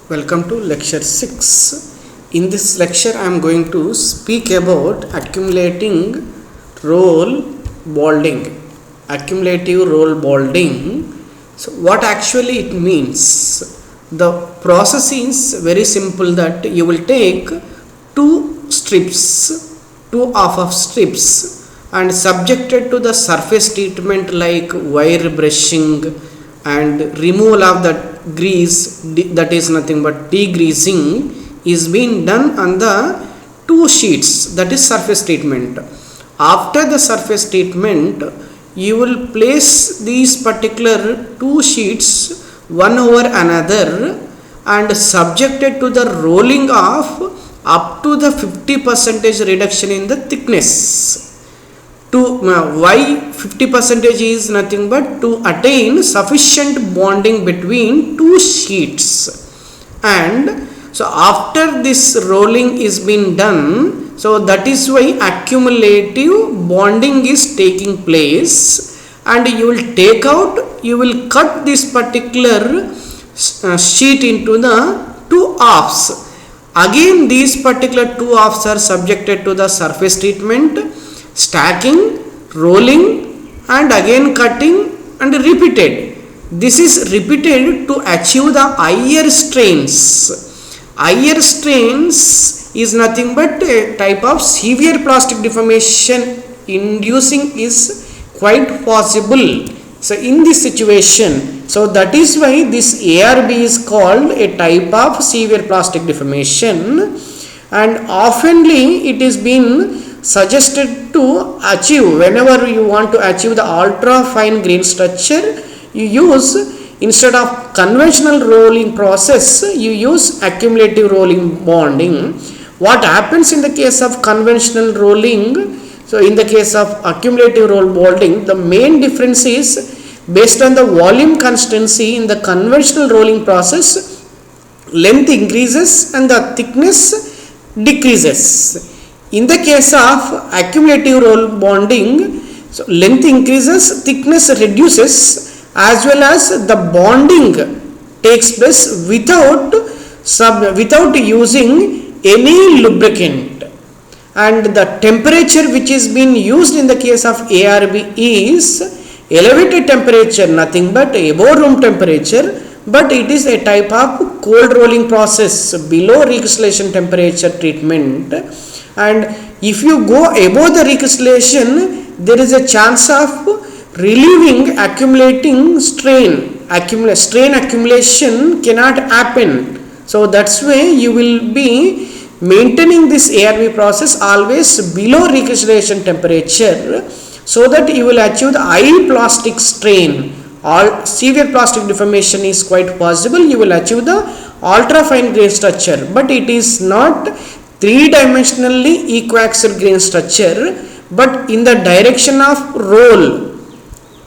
Welcome to lecture 6. In this lecture I am going to speak about accumulating roll bonding. Accumulative roll bonding. So what actually it means? The process is very simple, that you will take two half of strips and subjected to the surface treatment like wire brushing and removal of the grease, that is nothing but degreasing, is being done on the two sheets, that is surface treatment. After the surface treatment, you will place these particular two sheets one over another and subjected to the rolling of up to the 50% reduction in the thickness. Why 50% is nothing but to attain sufficient bonding between two sheets. And so after this rolling is been done, so that is why accumulative bonding is taking place, and you will cut this particular sheet into the two halves. Again these particular two halves are subjected to the surface treatment, stacking, rolling, and again cutting, and repeated. This is repeated to achieve the higher strains. Higher strains is nothing but a type of severe plastic deformation inducing is quite possible. So in this situation, so that is why this ARB is called a type of severe plastic deformation, and oftenly it is been suggested to achieve, whenever you want to achieve the ultra fine grain structure, you use, instead of conventional rolling process, you use accumulative rolling bonding. What happens in the case of conventional rolling? So in the case of accumulative roll bonding, the main difference is based on the volume constancy. In the conventional rolling process, length increases and the thickness decreases. In the case of accumulative roll bonding, so length increases, thickness reduces, as well as the bonding takes place without using any lubricant. And the temperature which is being used in the case of ARB is elevated temperature, nothing but above room temperature, but it is a type of cold rolling process below recrystallization temperature treatment. And if you go above the recrystallization, there is a chance of relieving accumulating strain. Strain accumulation cannot happen. So that's why you will be maintaining this ARB process always below recrystallization temperature, so that you will achieve the high plastic strain. All severe plastic deformation is quite possible. You will achieve the ultra fine grain structure, but it is not three-dimensionally equiaxial grain structure, but in the direction of roll.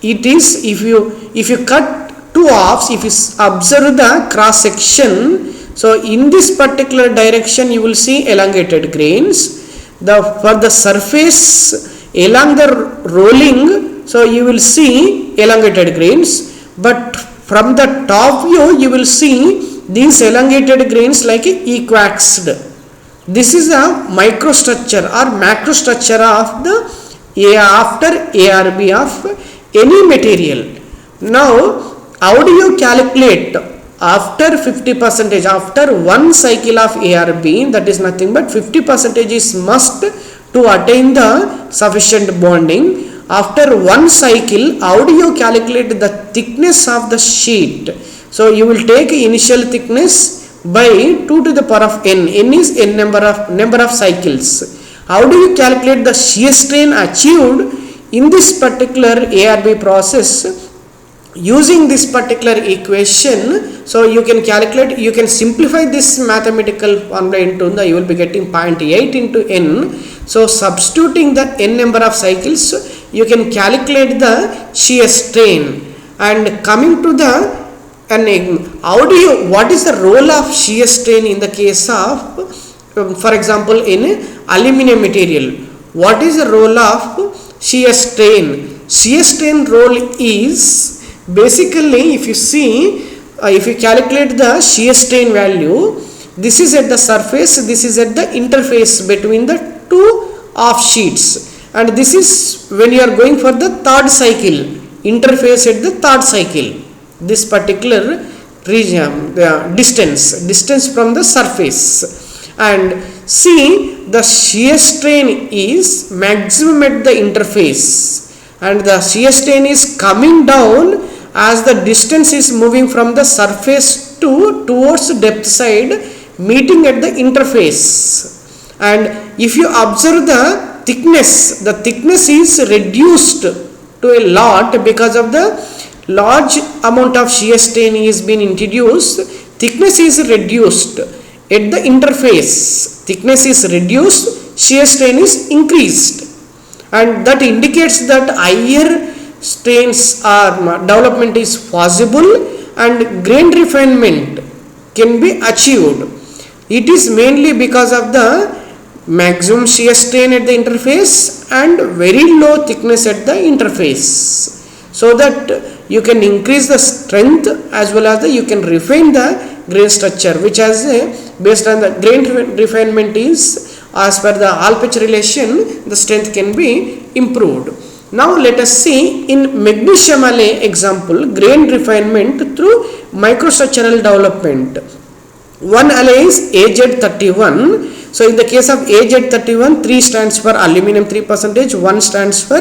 It is, if you cut two halves, if you observe the cross section, so in this particular direction you will see elongated grains. For the surface along the rolling, so you will see elongated grains, but from the top view you will see these elongated grains like equiaxed. This is a microstructure or macrostructure of the after ARB of any material. Now, how do you calculate after 50%? After one cycle of ARB, that is nothing but 50% is must to attain the sufficient bonding. After one cycle, how do you calculate the thickness of the sheet? So you will take initial thickness by 2 to the power of n. N is n number of cycles. How do you calculate the shear strain achieved in this particular ARB process? Using this particular equation, so you can calculate, you can simplify this mathematical formula into you will be getting 0.8 into n. So substituting the n number of cycles, you can calculate the shear strain. And coming to the what is the role of shear strain in the case of, for example, in aluminum material? What is the role of shear strain? Shear strain role is basically, if you see, if you calculate the shear strain value, this is at the surface, this is at the interface between the two off sheets, and this is when you are going for the third cycle, interface at the third cycle, this particular region, the distance from the surface, and see the shear strain is maximum at the interface, and the shear strain is coming down as the distance is moving from the surface towards depth side, meeting at the interface. And if you observe the thickness is reduced to a lot because of the large amount of shear strain is being introduced. Thickness is reduced at the interface, thickness is reduced, shear strain is increased, and that indicates that higher strains or development is possible and grain refinement can be achieved. It is mainly because of the maximum shear strain at the interface and very low thickness at the interface, so that you can increase the strength as well as you can refine the grain structure, which has based on the grain refinement is as per the Hall-Petch relation, the strength can be improved. Now let us see in magnesium alloy example, grain refinement through microstructural development. One alloy is AZ31. So in the case of AZ31, 3 stands for aluminum 3%, 1 stands for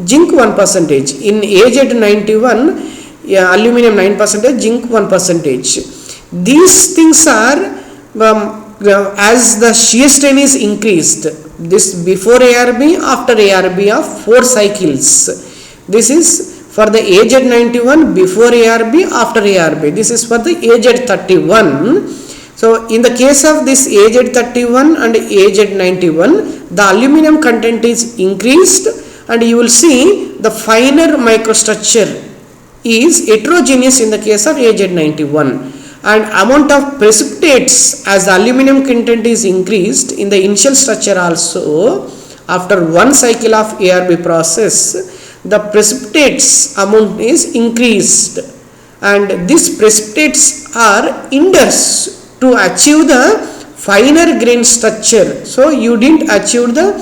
zinc 1%. In AZ91, aluminum 9%, zinc 1%. These things are as the shear strain is increased, this before ARB, after ARB of 4 cycles. This is for the AZ91 before ARB, after ARB. This is for the AZ31. So in the case of this AZ31 and AZ91, the aluminum content is increased, and you will see the finer microstructure is heterogeneous in the case of AZ91, and amount of precipitates as the aluminum content is increased in the initial structure also. After one cycle of ARB process, the precipitates amount is increased, and these precipitates are hinders to achieve the finer grain structure. So you didn't achieve the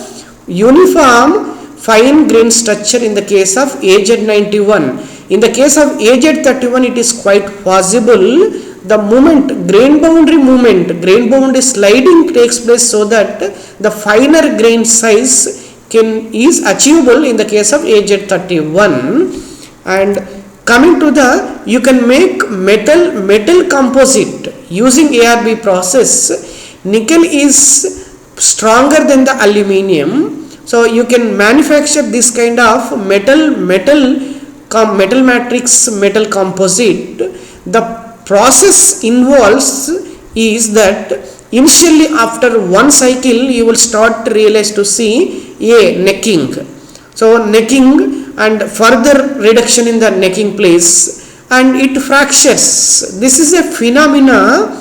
uniform fine grain structure in the case of AZ91. In the case of AZ31, it is quite possible the movement, grain boundary sliding takes place, so that the finer grain size is achievable in the case of AZ31. And coming to the, you can make metal composite using ARB process. Nickel is stronger than the aluminum, so you can manufacture this kind of metal matrix, metal composite. The process involves is that initially after one cycle you will start to realize to see necking. So necking and further reduction in the necking place, and it fractures. This is a phenomena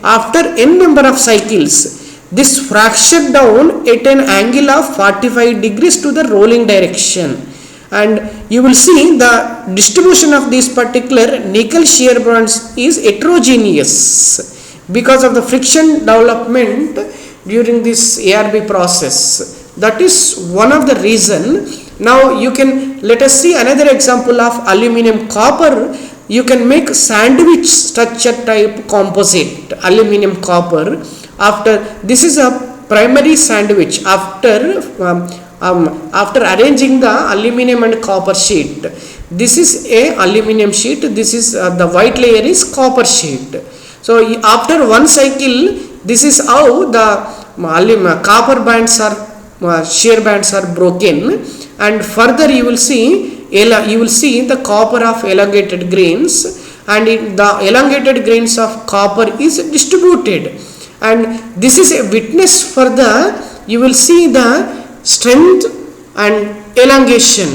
after n number of cycles. This fractured down at an angle of 45 degrees to the rolling direction, and you will see the distribution of this particular nickel shear bonds is heterogeneous because of the friction development during this ARB process. That is one of the reason. Now you can, let us see another example of aluminum copper. You can make sandwich structure type composite aluminum copper. After this is a primary sandwich after arranging the aluminum and copper sheet. This is a aluminum sheet, this is the white layer is copper sheet. So after one cycle, this is how the copper bands are shear bands are broken, and further you will see the copper of elongated grains, and the elongated grains of copper is distributed, and this is a witness for the, you will see the strength and elongation,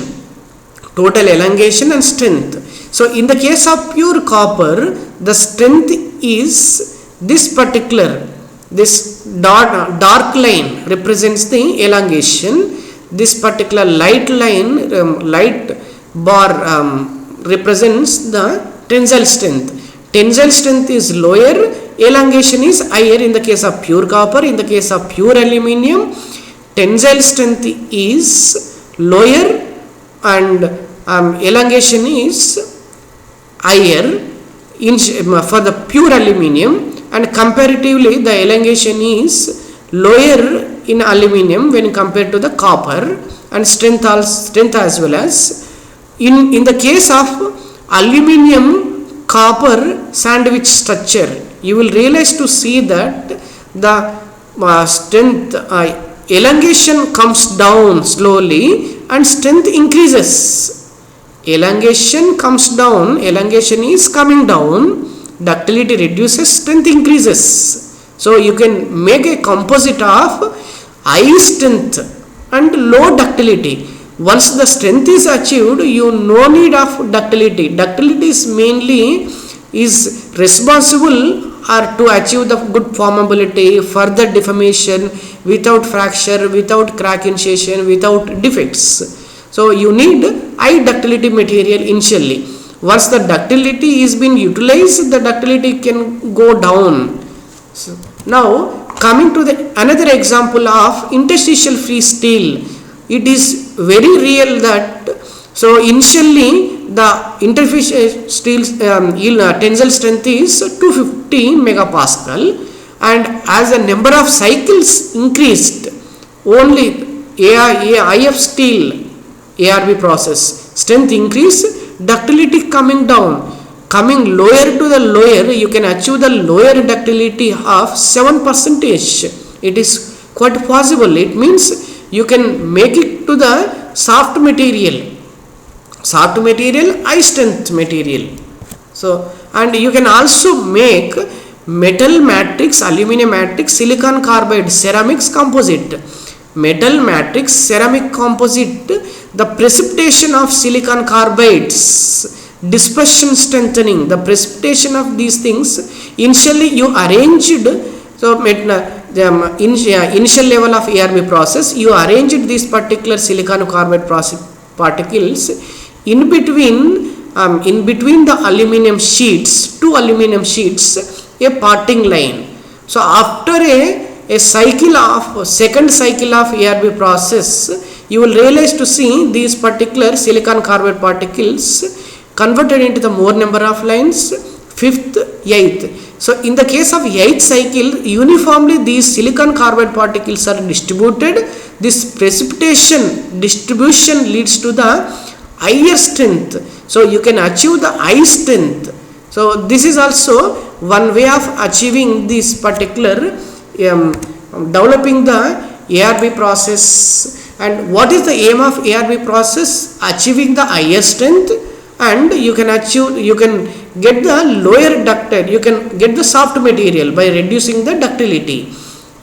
total elongation and strength. So in the case of pure copper, the strength is this particular, this dark line represents the elongation, this particular light line, light bar represents the tensile strength. tensile strength is lower, elongation is higher in the case of pure copper. In the case of pure aluminium, tensile strength is lower and elongation is higher for the pure aluminium, and comparatively the elongation is lower in aluminium when compared to the copper, and strength as well as in the case of aluminium copper sandwich structure, you will realize to see that the strength elongation comes down slowly and strength increases. Elongation comes down, elongation is coming down, ductility reduces, strength increases. So you can make a composite of high strength and low ductility. Once the strength is achieved, you no need of ductility. Ductility is mainly responsible or to achieve the good formability, further deformation, without fracture, without crack initiation, without defects. So you need high ductility material initially. Once the ductility is being utilized, the ductility can go down. So now coming to the another example of interstitial free steel, it is very real that so initially the interstitial steel tensile strength is 250 megapascal, and as the number of cycles increased, only IF steel ARB process strength increase, ductility coming down, coming lower to the lower, you can achieve the lower ductility of 7%. It is quite possible. It means you can make it to the soft material, high strength material. So and you can also make metal matrix, aluminum matrix, silicon carbide, ceramics composite. Metal matrix, ceramic composite, the precipitation of silicon carbides, dispersion strengthening, the precipitation of these things, initially you arranged, so initial level of ARB process, you arranged these particular silicon carbide particles in between the aluminum sheets, two aluminum sheets, a parting line. So after a cycle of second cycle of ARB process, you will realize to see these particular silicon carbide particles converted into the more number of lines, 5th, 8th. So in the case of 8th cycle, uniformly these silicon carbide particles are distributed. This precipitation distribution leads to the higher strength. So you can achieve the high strength. So this is also one way of achieving this particular developing the ARB process. And what is the aim of ARB process? Achieving the higher strength, and you can get the lower ductile, you can get the soft material by reducing the ductility.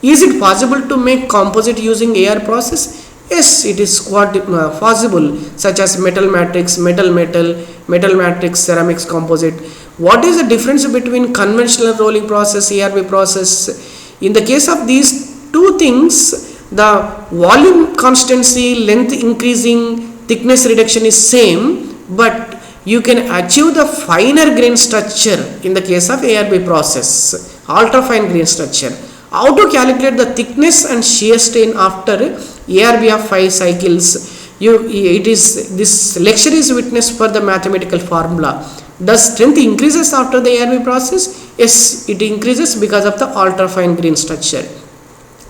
Is it possible to make composite using AR process? Yes, it is quite possible, such as metal matrix, metal matrix, ceramics composite. What is the difference between conventional rolling process, ARB process? In the case of these two things, the volume constancy, length increasing, thickness reduction is same, but you can achieve the finer grain structure in the case of ARB process, ultra fine grain structure. How to calculate the thickness and shear strain after ARB of 5 cycles? This lecture is witness for the mathematical formula. Does strength increases after the ARB process? Yes, it increases because of the ultra fine grain structure.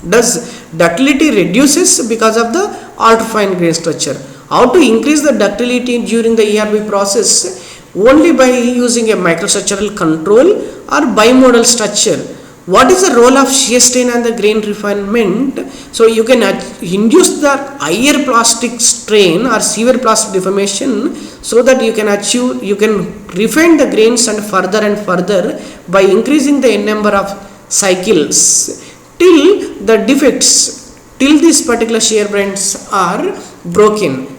Does ductility reduces because of the ultra fine grain structure? How to increase the ductility during the ARB process? Only by using a microstructural control or bimodal structure. What is the role of shear strain and the grain refinement? So you can induce the higher plastic strain or severe plastic deformation, so that you can refine the grains and further by increasing the number of cycles till the defects, till these particular shear bands are broken.